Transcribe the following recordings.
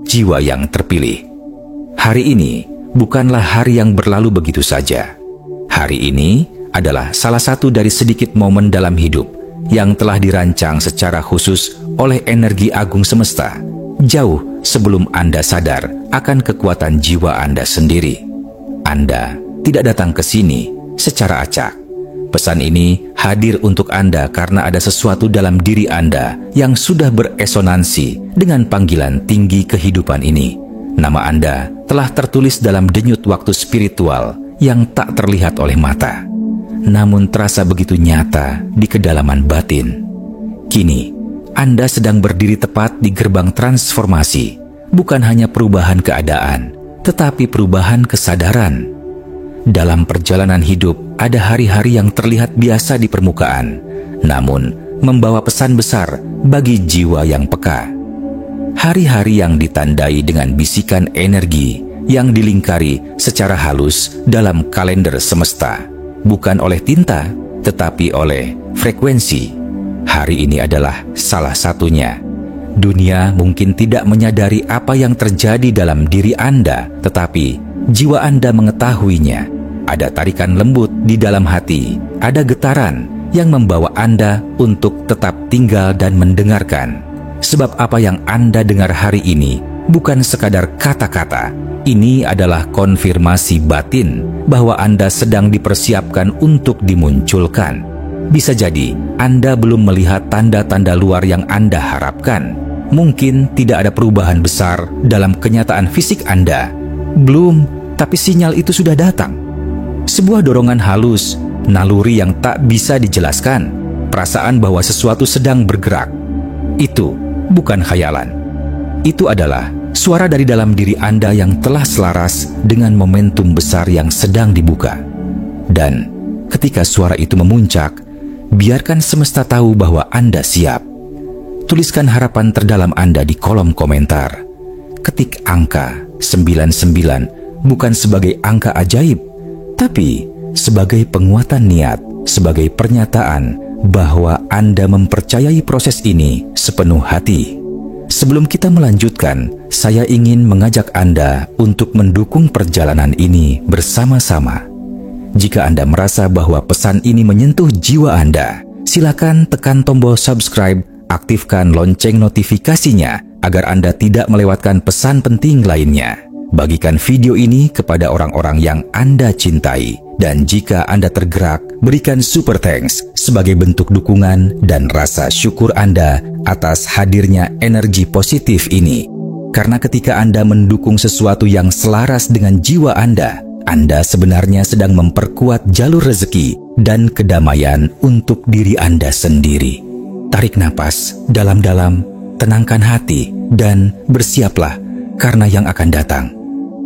jiwa yang terpilih. Hari ini bukanlah hari yang berlalu begitu saja. Hari ini adalah salah satu dari sedikit momen dalam hidup yang telah dirancang secara khusus oleh energi agung semesta, jauh sebelum Anda sadar akan kekuatan jiwa Anda sendiri. Anda tidak datang ke sini secara acak. Pesan ini hadir untuk Anda karena ada sesuatu dalam diri Anda yang sudah beresonansi dengan panggilan tinggi kehidupan ini. Nama Anda telah tertulis dalam denyut waktu spiritual yang tak terlihat oleh mata, namun terasa begitu nyata di kedalaman batin. Kini, Anda sedang berdiri tepat di gerbang transformasi, bukan hanya perubahan keadaan, tetapi perubahan kesadaran. Dalam perjalanan hidup, ada hari-hari yang terlihat biasa di permukaan, namun membawa pesan besar bagi jiwa yang peka. Hari-hari yang ditandai dengan bisikan energi yang dilingkari secara halus dalam kalender semesta, bukan oleh tinta, tetapi oleh frekuensi. Hari ini adalah salah satunya. Dunia mungkin tidak menyadari apa yang terjadi dalam diri Anda, tetapi jiwa Anda mengetahuinya. Ada tarikan lembut di dalam hati, ada getaran yang membawa Anda untuk tetap tinggal dan mendengarkan. Sebab apa yang Anda dengar hari ini bukan sekadar kata-kata. Ini adalah konfirmasi batin bahwa Anda sedang dipersiapkan untuk dimunculkan. Bisa jadi Anda belum melihat tanda-tanda luar yang Anda harapkan. Mungkin tidak ada perubahan besar dalam kenyataan fisik Anda. Belum, tapi sinyal itu sudah datang. Sebuah dorongan halus, naluri yang tak bisa dijelaskan, perasaan bahwa sesuatu sedang bergerak. Itu bukan khayalan. Itu adalah suara dari dalam diri Anda yang telah selaras dengan momentum besar yang sedang dibuka. Dan ketika suara itu memuncak, biarkan semesta tahu bahwa Anda siap. Tuliskan harapan terdalam Anda di kolom komentar. Ketik angka 99 bukan sebagai angka ajaib, tapi sebagai penguatan niat, sebagai pernyataan bahwa Anda mempercayai proses ini sepenuh hati. Sebelum kita melanjutkan, saya ingin mengajak Anda untuk mendukung perjalanan ini bersama-sama. Jika Anda merasa bahwa pesan ini menyentuh jiwa Anda, silakan tekan tombol subscribe, aktifkan lonceng notifikasinya agar Anda tidak melewatkan pesan penting lainnya. Bagikan video ini kepada orang-orang yang Anda cintai. Dan jika Anda tergerak, berikan super thanks sebagai bentuk dukungan dan rasa syukur Anda atas hadirnya energi positif ini. Karena ketika Anda mendukung sesuatu yang selaras dengan jiwa Anda sebenarnya sedang memperkuat jalur rezeki dan kedamaian untuk diri Anda sendiri. Tarik napas dalam-dalam, tenangkan hati, dan bersiaplah karena yang akan datang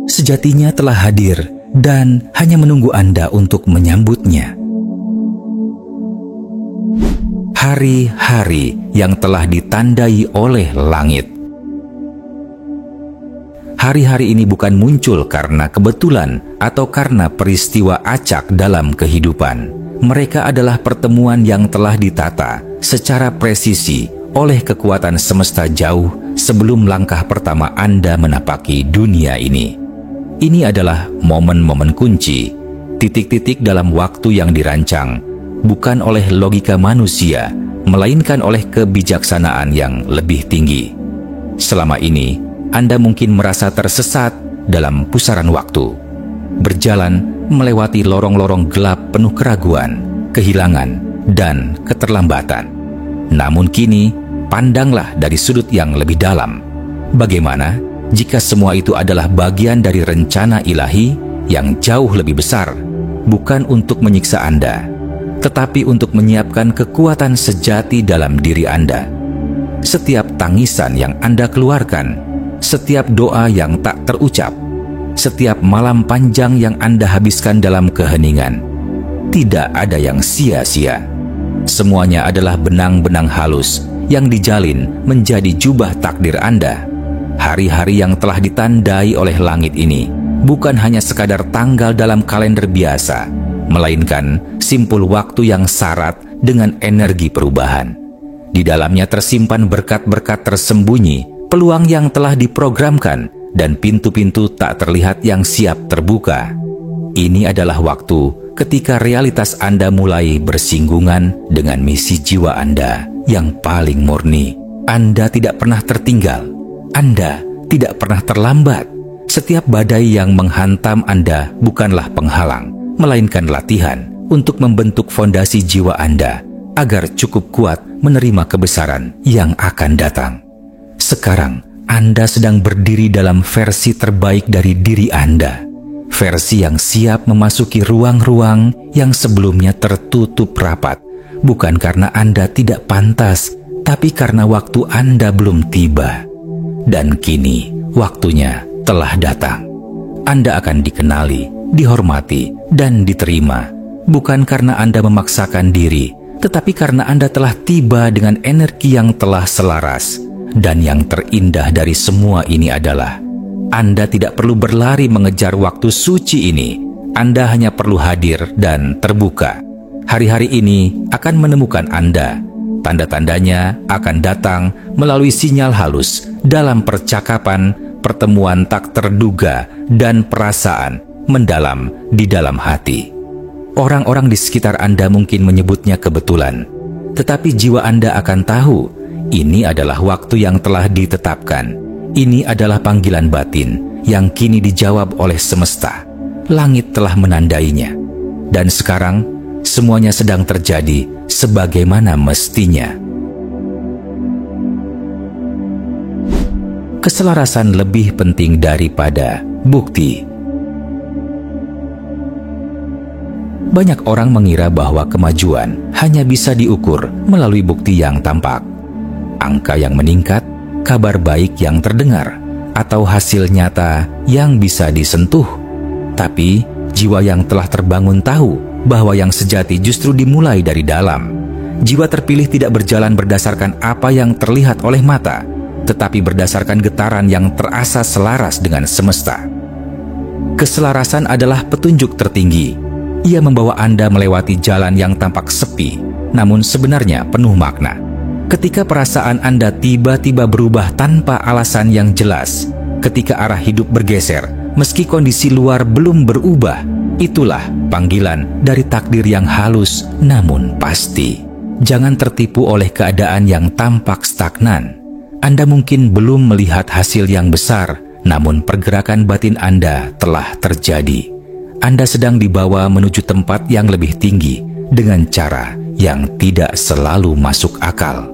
sejatinya telah hadir dan hanya menunggu Anda untuk menyambutnya. Hari-hari yang telah ditandai oleh langit. Hari-hari ini bukan muncul karena kebetulan atau karena peristiwa acak dalam kehidupan. Mereka adalah pertemuan yang telah ditata secara presisi oleh kekuatan semesta jauh sebelum langkah pertama Anda menapaki dunia ini. Ini adalah momen-momen kunci, titik-titik dalam waktu yang dirancang, bukan oleh logika manusia, melainkan oleh kebijaksanaan yang lebih tinggi. Selama ini, Anda mungkin merasa tersesat dalam pusaran waktu, berjalan melewati lorong-lorong gelap penuh keraguan, kehilangan, dan keterlambatan. Namun kini, pandanglah dari sudut yang lebih dalam. Bagaimana jika semua itu adalah bagian dari rencana ilahi yang jauh lebih besar, bukan untuk menyiksa Anda, tetapi untuk menyiapkan kekuatan sejati dalam diri Anda. Setiap tangisan yang Anda keluarkan, setiap doa yang tak terucap, setiap malam panjang yang Anda habiskan dalam keheningan, tidak ada yang sia-sia. Semuanya adalah benang-benang halus yang dijalin menjadi jubah takdir Anda. Hari-hari yang telah ditandai oleh langit ini bukan hanya sekadar tanggal dalam kalender biasa, melainkan simpul waktu yang syarat dengan energi perubahan. Di dalamnya tersimpan berkat-berkat tersembunyi, peluang yang telah diprogramkan, dan pintu-pintu tak terlihat yang siap terbuka. Ini adalah waktu ketika realitas Anda mulai bersinggungan dengan misi jiwa Anda yang paling murni. Anda tidak pernah tertinggal. Anda tidak pernah terlambat. Setiap badai yang menghantam Anda bukanlah penghalang, melainkan latihan untuk membentuk fondasi jiwa Anda agar cukup kuat menerima kebesaran yang akan datang. Sekarang, Anda sedang berdiri dalam versi terbaik dari diri Anda. Versi yang siap memasuki ruang-ruang yang sebelumnya tertutup rapat. Bukan karena Anda tidak pantas, tapi karena waktu Anda belum tiba. Dan kini, waktunya telah datang. Anda akan dikenali, dihormati, dan diterima. Bukan karena Anda memaksakan diri, tetapi karena Anda telah tiba dengan energi yang telah selaras. Dan yang terindah dari semua ini adalah Anda tidak perlu berlari mengejar waktu suci ini. Anda hanya perlu hadir dan terbuka. Hari-hari ini akan menemukan Anda. Tanda-tandanya akan datang melalui sinyal halus dalam percakapan, pertemuan tak terduga, dan perasaan mendalam di dalam hati. Orang-orang di sekitar Anda mungkin menyebutnya kebetulan, tetapi jiwa Anda akan tahu ini adalah waktu yang telah ditetapkan. Ini adalah panggilan batin yang kini dijawab oleh semesta. Langit telah menandainya. Dan sekarang, semuanya sedang terjadi sebagaimana mestinya. Keselarasan lebih penting daripada bukti. Banyak orang mengira bahwa kemajuan hanya bisa diukur melalui bukti yang tampak. Angka yang meningkat, kabar baik yang terdengar, atau hasil nyata yang bisa disentuh. Tapi, jiwa yang telah terbangun tahu bahwa yang sejati justru dimulai dari dalam. Jiwa terpilih tidak berjalan berdasarkan apa yang terlihat oleh mata, tetapi berdasarkan getaran yang terasa selaras dengan semesta. Keselarasan adalah petunjuk tertinggi. Ia membawa Anda melewati jalan yang tampak sepi, namun sebenarnya penuh makna. Ketika perasaan Anda tiba-tiba berubah tanpa alasan yang jelas, ketika arah hidup bergeser, meski kondisi luar belum berubah, itulah panggilan dari takdir yang halus namun pasti. Jangan tertipu oleh keadaan yang tampak stagnan. Anda mungkin belum melihat hasil yang besar, namun pergerakan batin Anda telah terjadi. Anda sedang dibawa menuju tempat yang lebih tinggi dengan cara yang tidak selalu masuk akal.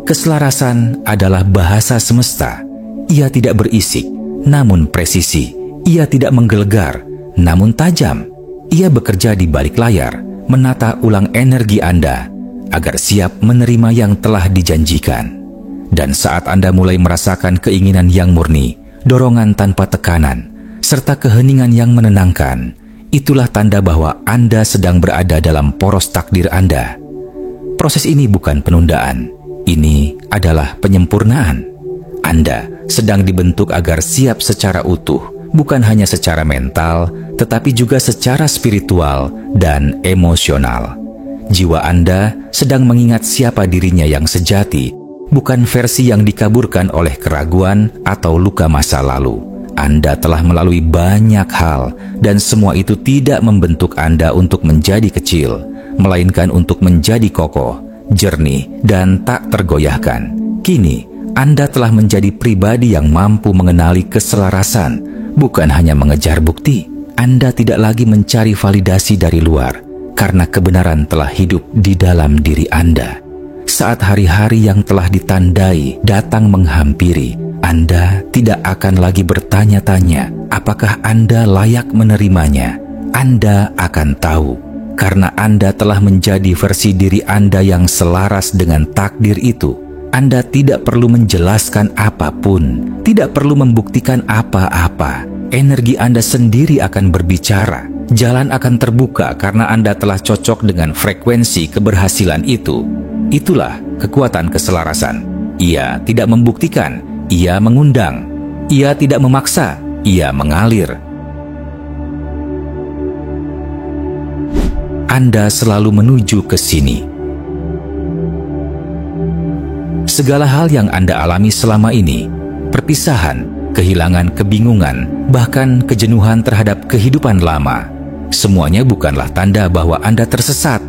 Keselarasan adalah bahasa semesta. Ia tidak berisik, namun presisi. Ia tidak menggelegar, namun tajam. Ia bekerja di balik layar, menata ulang energi Anda, agar siap menerima yang telah dijanjikan. Dan saat Anda mulai merasakan keinginan yang murni, dorongan tanpa tekanan, serta keheningan yang menenangkan, itulah tanda bahwa Anda sedang berada dalam poros takdir Anda. Proses ini bukan penundaan. Ini adalah penyempurnaan. Anda sedang dibentuk agar siap secara utuh, bukan hanya secara mental, tetapi juga secara spiritual dan emosional. Jiwa Anda sedang mengingat siapa dirinya yang sejati, bukan versi yang dikaburkan oleh keraguan atau luka masa lalu. Anda telah melalui banyak hal, dan semua itu tidak membentuk Anda untuk menjadi kecil, melainkan untuk menjadi kokoh, jernih, dan tak tergoyahkan. Kini, Anda telah menjadi pribadi yang mampu mengenali keselarasan, bukan hanya mengejar bukti. Anda tidak lagi mencari validasi dari luar, karena kebenaran telah hidup di dalam diri Anda. Saat hari-hari yang telah ditandai datang menghampiri, Anda tidak akan lagi bertanya-tanya apakah Anda layak menerimanya. Anda akan tahu, karena Anda telah menjadi versi diri Anda yang selaras dengan takdir itu. Anda tidak perlu menjelaskan apapun, tidak perlu membuktikan apa-apa. Energi Anda sendiri akan berbicara. Jalan akan terbuka karena Anda telah cocok dengan frekuensi keberhasilan itu. Itulah kekuatan keselarasan. Ia tidak membuktikan, ia mengundang. Ia tidak memaksa, ia mengalir. Anda selalu menuju ke sini. Segala hal yang Anda alami selama ini perpisahan, kehilangan kebingungan, bahkan kejenuhan terhadap kehidupan lama. Semuanya bukanlah tanda bahwa Anda tersesat.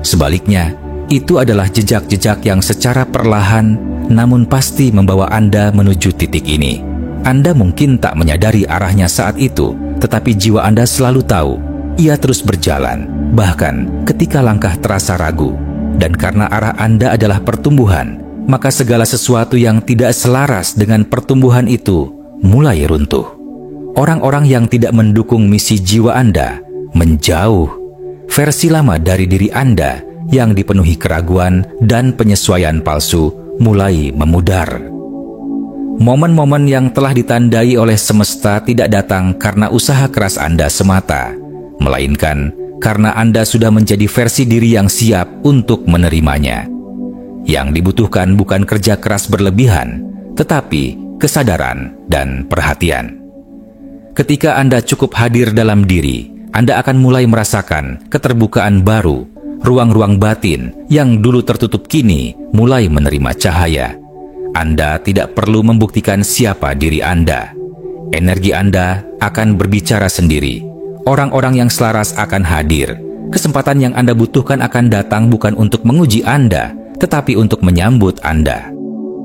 Sebaliknya, itu adalah jejak-jejak yang secara perlahan namun pasti membawa Anda menuju titik ini. Anda mungkin tak menyadari arahnya saat itu, tetapi jiwa Anda selalu tahu. Ia terus berjalan, bahkan ketika langkah terasa ragu. Dan karena arah Anda adalah pertumbuhan, maka segala sesuatu yang tidak selaras dengan pertumbuhan itu mulai runtuh. Orang-orang yang tidak mendukung misi jiwa Anda menjauh. Versi lama dari diri Anda yang dipenuhi keraguan dan penyesuaian palsu mulai memudar. Momen-momen yang telah ditandai oleh semesta tidak datang karena usaha keras Anda semata, melainkan karena Anda sudah menjadi versi diri yang siap untuk menerimanya. Yang dibutuhkan bukan kerja keras berlebihan, tetapi kesadaran dan perhatian. Ketika Anda cukup hadir dalam diri, Anda akan mulai merasakan keterbukaan baru. Ruang-ruang batin yang dulu tertutup kini mulai menerima cahaya. Anda tidak perlu membuktikan siapa diri Anda. Energi Anda akan berbicara sendiri. Orang-orang yang selaras akan hadir. Kesempatan yang Anda butuhkan akan datang bukan untuk menguji Anda, tetapi untuk menyambut Anda.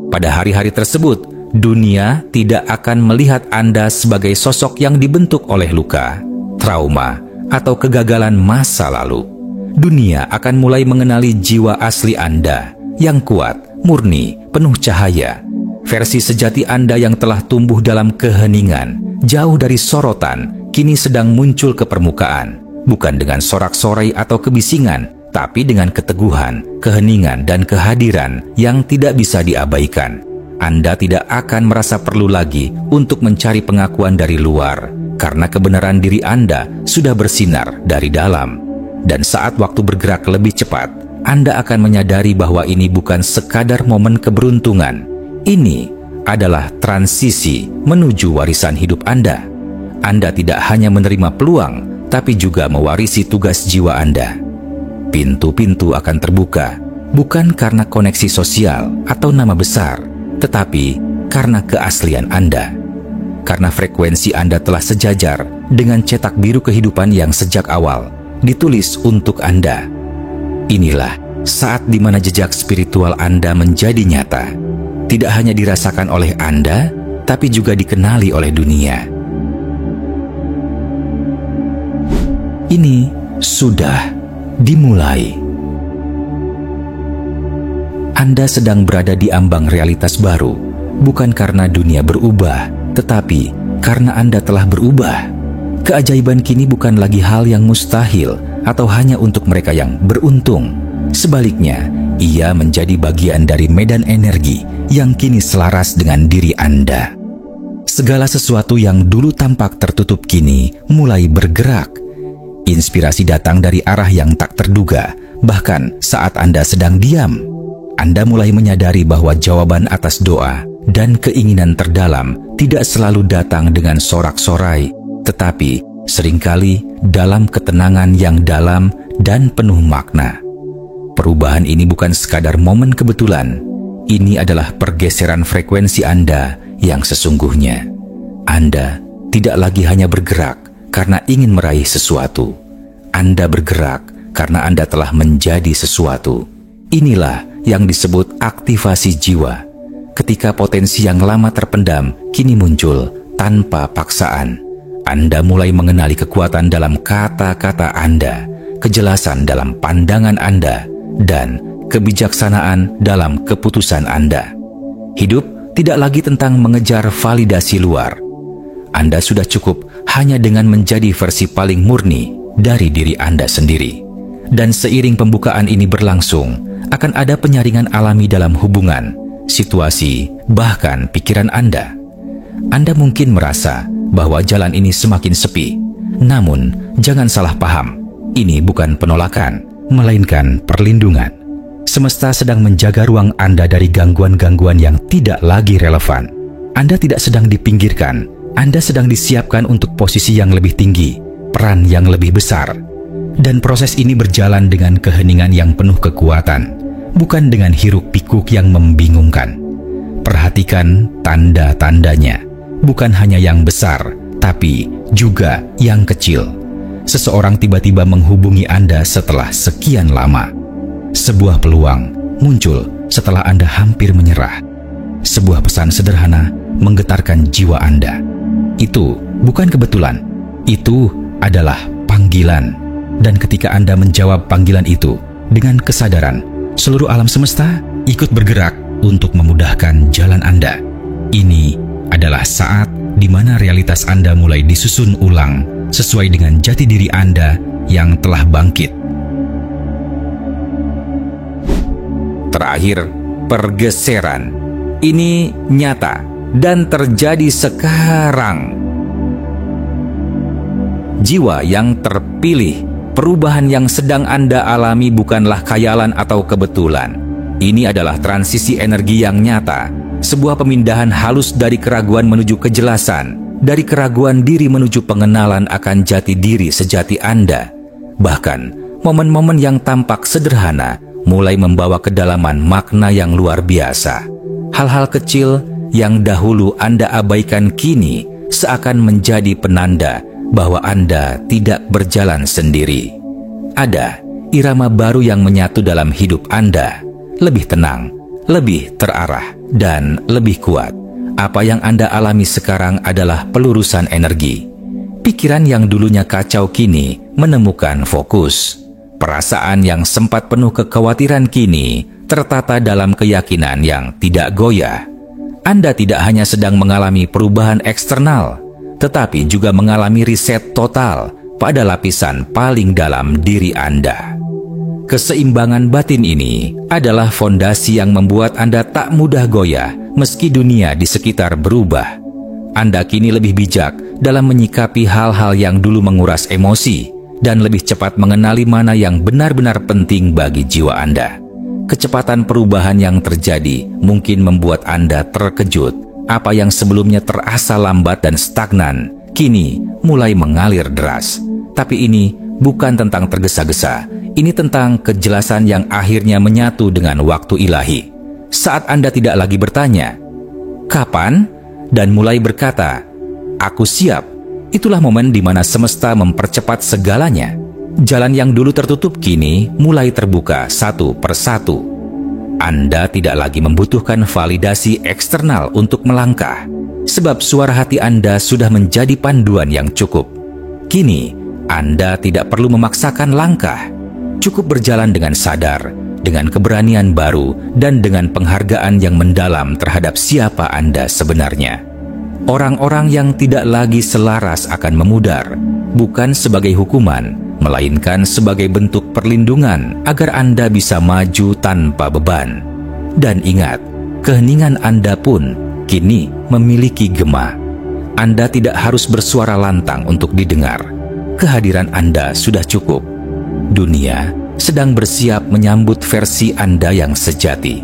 Pada hari-hari tersebut, dunia tidak akan melihat Anda sebagai sosok yang dibentuk oleh luka, trauma, atau kegagalan masa lalu. Dunia akan mulai mengenali jiwa asli Anda yang kuat, murni, penuh cahaya. Versi sejati Anda yang telah tumbuh dalam keheningan, jauh dari sorotan, kini sedang muncul ke permukaan. Bukan dengan sorak-sorai atau kebisingan, tapi dengan keteguhan, keheningan, dan kehadiran yang tidak bisa diabaikan. Anda tidak akan merasa perlu lagi untuk mencari pengakuan dari luar, karena kebenaran diri Anda sudah bersinar dari dalam. Dan saat waktu bergerak lebih cepat, Anda akan menyadari bahwa ini bukan sekadar momen keberuntungan. Ini adalah transisi menuju warisan hidup Anda. Anda tidak hanya menerima peluang, tapi juga mewarisi tugas jiwa Anda. Pintu-pintu akan terbuka, bukan karena koneksi sosial atau nama besar, tetapi karena keaslian Anda. Karena frekuensi Anda telah sejajar dengan cetak biru kehidupan yang sejak awal ditulis untuk Anda. Inilah saat di mana jejak spiritual Anda menjadi nyata. Tidak hanya dirasakan oleh Anda, tapi juga dikenali oleh dunia. Ini sudah dimulai. Anda sedang berada di ambang realitas baru, bukan karena dunia berubah, tetapi karena Anda telah berubah. Keajaiban kini bukan lagi hal yang mustahil atau hanya untuk mereka yang beruntung. Sebaliknya, ia menjadi bagian dari medan energi yang kini selaras dengan diri Anda. Segala sesuatu yang dulu tampak tertutup kini mulai bergerak. Inspirasi datang dari arah yang tak terduga, bahkan saat Anda sedang diam. Anda mulai menyadari bahwa jawaban atas doa dan keinginan terdalam tidak selalu datang dengan sorak-sorai, tetapi seringkali dalam ketenangan yang dalam dan penuh makna. Perubahan ini bukan sekadar momen kebetulan. Ini adalah pergeseran frekuensi Anda yang sesungguhnya. Anda tidak lagi hanya bergerak karena ingin meraih sesuatu. Anda bergerak karena Anda telah menjadi sesuatu. Inilah yang disebut aktivasi jiwa. Ketika potensi yang lama terpendam kini muncul tanpa paksaan. Anda mulai mengenali kekuatan dalam kata-kata Anda, kejelasan dalam pandangan Anda, dan kebijaksanaan dalam keputusan Anda. Hidup tidak lagi tentang mengejar validasi luar. Anda sudah cukup hanya dengan menjadi versi paling murni dari diri Anda sendiri. Dan seiring pembukaan ini berlangsung, akan ada penyaringan alami dalam hubungan, situasi, bahkan pikiran Anda. Anda mungkin merasa bahwa jalan ini semakin sepi. Namun, jangan salah paham. Ini bukan penolakan, melainkan perlindungan. Semesta sedang menjaga ruang Anda dari gangguan-gangguan yang tidak lagi relevan. Anda tidak sedang dipinggirkan. Anda sedang disiapkan untuk posisi yang lebih tinggi, peran yang lebih besar. Dan proses ini berjalan dengan keheningan yang penuh kekuatan, bukan dengan hiruk-pikuk yang membingungkan. Perhatian Perhatikan tanda-tandanya, bukan hanya yang besar, tapi juga yang kecil. Seseorang tiba-tiba menghubungi Anda setelah sekian lama. Sebuah peluang muncul setelah Anda hampir menyerah. Sebuah pesan sederhana menggetarkan jiwa Anda. Itu bukan kebetulan, itu adalah panggilan. Dan ketika Anda menjawab panggilan itu dengan kesadaran, seluruh alam semesta ikut bergerak untuk memudahkan jalan Anda. Ini adalah saat di mana realitas Anda mulai disusun ulang sesuai dengan jati diri Anda yang telah bangkit. Terakhir, pergeseran. Ini nyata dan terjadi sekarang. Jiwa yang terpilih, perubahan yang sedang Anda alami bukanlah khayalan atau kebetulan. Ini adalah transisi energi yang nyata, sebuah pemindahan halus dari keraguan menuju kejelasan, dari keraguan diri menuju pengenalan akan jati diri sejati Anda. Bahkan, momen-momen yang tampak sederhana mulai membawa kedalaman makna yang luar biasa. Hal-hal kecil yang dahulu Anda abaikan kini seakan menjadi penanda bahwa Anda tidak berjalan sendiri. Ada irama baru yang menyatu dalam hidup Anda, lebih tenang, lebih terarah, dan lebih kuat. Apa yang Anda alami sekarang adalah pelurusan energi. Pikiran yang dulunya kacau kini menemukan fokus. Perasaan yang sempat penuh kekhawatiran kini tertata dalam keyakinan yang tidak goyah. Anda tidak hanya sedang mengalami perubahan eksternal, tetapi juga mengalami riset total pada lapisan paling dalam diri Anda. Keseimbangan batin ini adalah fondasi yang membuat Anda tak mudah goyah meski dunia di sekitar berubah. Anda kini lebih bijak dalam menyikapi hal-hal yang dulu menguras emosi dan lebih cepat mengenali mana yang benar-benar penting bagi jiwa Anda. Kecepatan perubahan yang terjadi mungkin membuat Anda terkejut. Apa yang sebelumnya terasa lambat dan stagnan, kini mulai mengalir deras. Tapi ini bukan tentang tergesa-gesa. Ini tentang kejelasan yang akhirnya menyatu dengan waktu ilahi. Saat Anda tidak lagi bertanya, "Kapan?" dan mulai berkata, "Aku siap." Itulah momen di mana semesta mempercepat segalanya. Jalan yang dulu tertutup kini mulai terbuka satu persatu. Anda tidak lagi membutuhkan validasi eksternal untuk melangkah, sebab suara hati Anda sudah menjadi panduan yang cukup. Kini, Anda tidak perlu memaksakan langkah. Cukup berjalan dengan sadar, dengan keberanian baru, dan dengan penghargaan yang mendalam terhadap siapa Anda sebenarnya. Orang-orang yang tidak lagi selaras akan memudar, bukan sebagai hukuman, melainkan sebagai bentuk perlindungan agar Anda bisa maju tanpa beban. Dan ingat, keheningan Anda pun kini memiliki gema. Anda tidak harus bersuara lantang untuk didengar. Kehadiran Anda sudah cukup. Dunia sedang bersiap menyambut versi Anda yang sejati.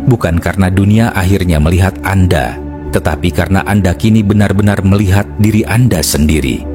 Bukan karena dunia akhirnya melihat Anda, tetapi karena Anda kini benar-benar melihat diri Anda sendiri.